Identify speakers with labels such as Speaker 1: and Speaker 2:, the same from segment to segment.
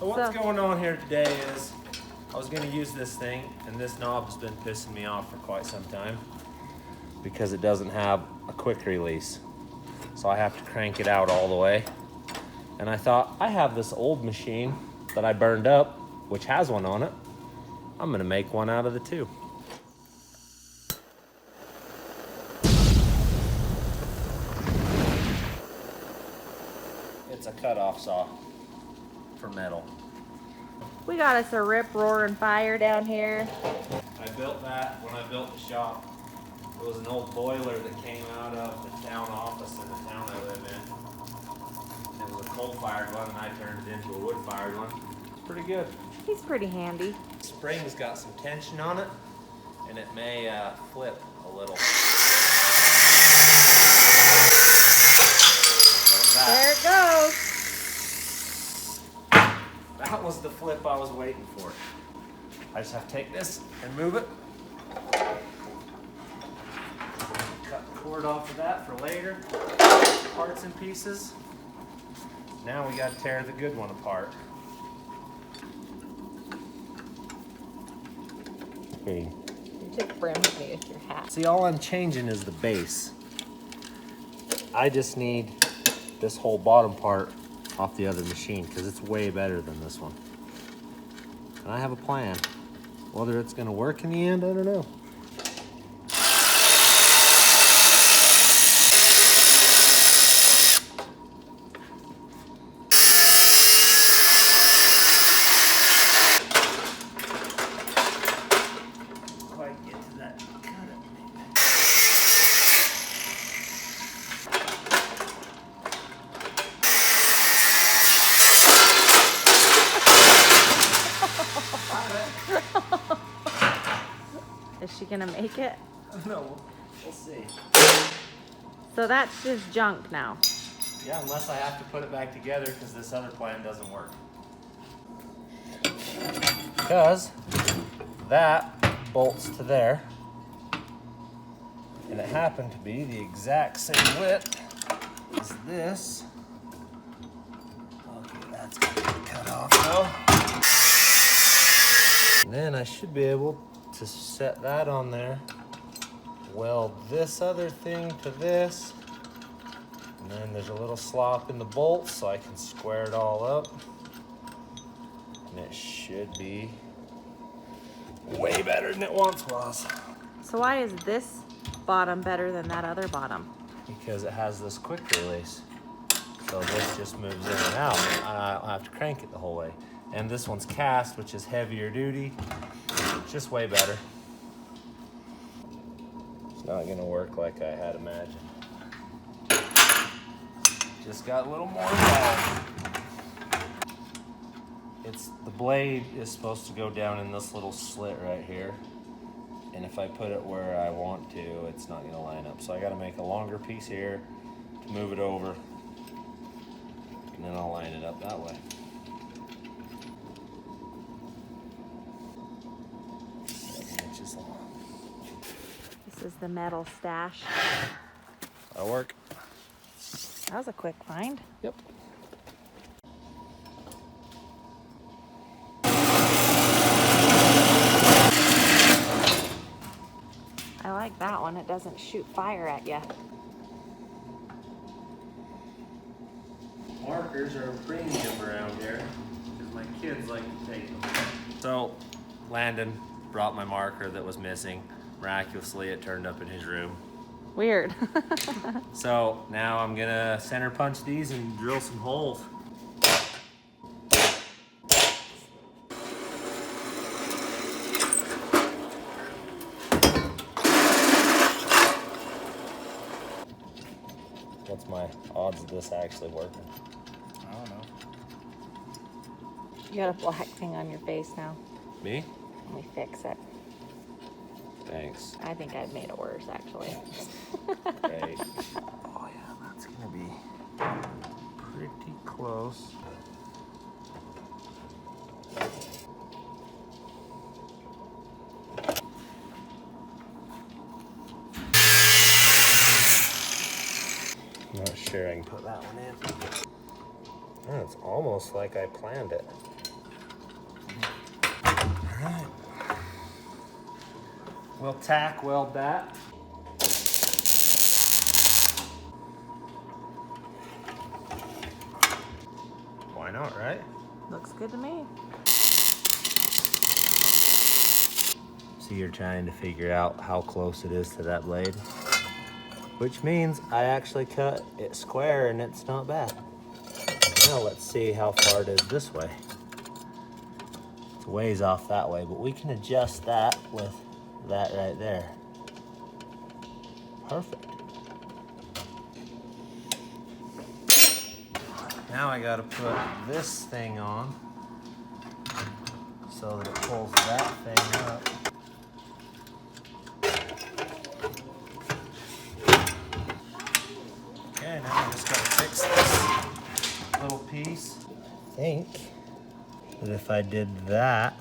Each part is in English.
Speaker 1: So what's going on here today is I was going to use this thing, and this knob has been pissing me off for quite some time because it doesn't have a quick release. So I have to crank it out all the way. And I thought, I have this old machine that I burned up, which has one on it. I'm going to make one out of the two. It's a cutoff saw for metal.
Speaker 2: We got us a rip roaring fire down here.
Speaker 1: I built that when I built the shop. It was an old boiler that came out of the town office in the town I live in. It was a coal-fired one, and I turned it into a wood-fired one. It's pretty good.
Speaker 2: He's pretty handy.
Speaker 1: The spring's got some tension on it, and it may flip a little.
Speaker 2: There it goes.
Speaker 1: That was the flip I was waiting for. I just have to take this and move it. Cut the cord off of that for later. Parts and pieces. Now we got to tear the good one apart. Okay.
Speaker 2: You took brim with me with your hat.
Speaker 1: See, all I'm changing is the base. I just need this whole bottom part off the other machine because it's way better than this one. And I have a plan. Whether it's going to work in the end, I don't know. Quite get to that cut it.
Speaker 2: Is she gonna make it?
Speaker 1: No, we'll see.
Speaker 2: So that's just junk now.
Speaker 1: Yeah, unless I have to put it back together because this other plan doesn't work. Because that bolts to there, and it happened to be the exact same width as this. Okay, that's gonna get cut off though. And then I should be able to set that on there, weld this other thing to this, and then there's a little slop in the bolts so I can square it all up, and it should be way better than it once was.
Speaker 2: So why is this bottom better than that other bottom?
Speaker 1: Because it has this quick release, so this just moves in and out. I don't have to crank it the whole way. And this one's cast, which is heavier duty. Just way better. It's not gonna work like I had imagined. Just got a little more involved. The blade is supposed to go down in this little slit right here. And if I put it where I want to, it's not gonna line up. So I gotta make a longer piece here to move it over. And then I'll line it up that way.
Speaker 2: This is the metal stash.
Speaker 1: That'll work.
Speaker 2: That was a quick find.
Speaker 1: Yep.
Speaker 2: I like that one. It doesn't shoot fire at you.
Speaker 1: Markers are a premium around here because my kids like to take them. So Landon brought my marker that was missing. Miraculously, it turned up in his room.
Speaker 2: Weird.
Speaker 1: So now I'm gonna center punch these and drill some holes. What's my odds of this actually working?
Speaker 3: I don't know.
Speaker 2: You got a black thing on your face now.
Speaker 1: Me?
Speaker 2: Let me fix it.
Speaker 1: Thanks.
Speaker 2: I think I've made it worse, actually.
Speaker 1: Great. Oh yeah, that's gonna be pretty close. Not sure I can put that one in. Oh, it's almost like I planned it. Alright. We'll tack weld that. Why not, right?
Speaker 2: Looks good to me.
Speaker 1: So you're trying to figure out how close it is to that blade, which means I actually cut it square and it's not bad. Now let's see how far it is this way. It's ways off that way, but we can adjust that with that right there. Perfect. Now I gotta put this thing on so that it pulls that thing up. Okay, now I just gotta fix this little piece. I think that if I did that,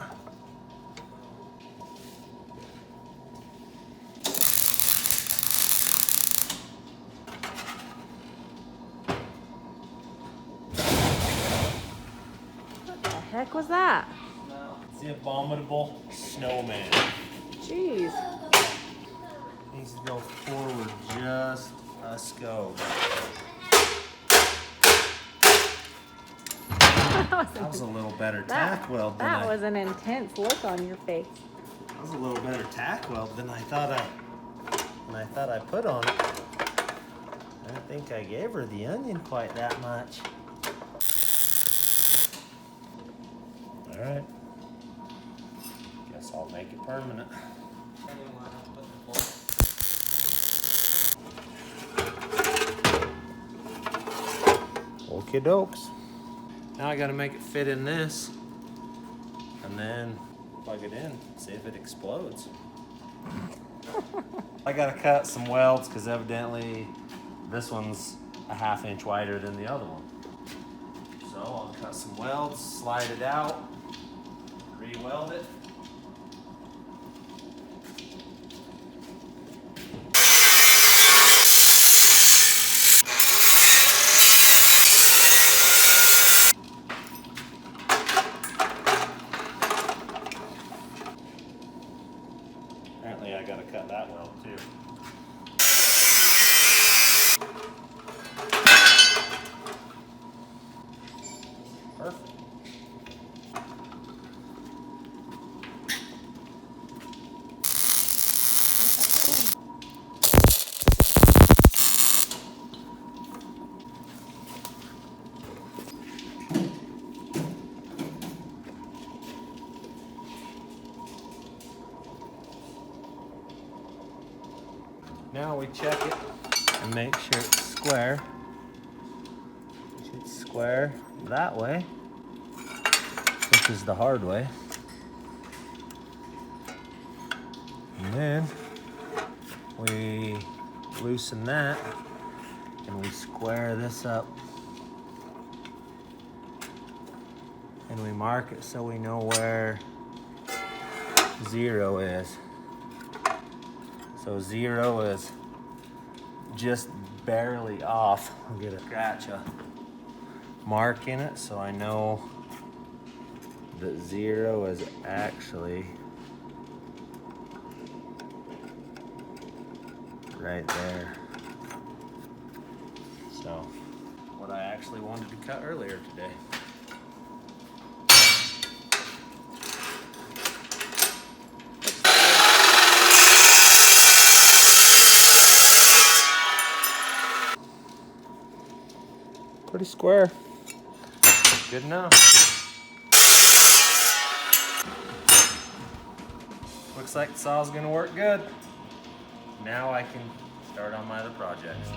Speaker 2: What the heck was that?
Speaker 1: it's the abominable snowman.
Speaker 2: Jeez.
Speaker 1: Needs to go forward just a scope. That was a little better tack weld than
Speaker 2: That was an intense look on your face.
Speaker 1: That was a little better tack weld than I thought I put on it. I don't think I gave her the onion quite that much. All right. Guess I'll make it permanent. Okie dokes. Now I gotta make it fit in this and then plug it in, see if it explodes. I gotta cut some welds because evidently this one's a 1/2 inch wider than the other one. So I'll cut some welds, slide it out, re-weld it. Apparently I gotta cut that weld too. Perfect. Now we check it and make sure it's square. It's square that way, which is the hard way. And then we loosen that and we square this up. And we mark it so we know where 0 is. So 0 is just barely off. I'll get a scratch a mark in it so I know that 0 is actually right there. So what I actually wanted to cut earlier today. Pretty square. Good enough. Looks like the saw's gonna work good. Now I can start on my other projects.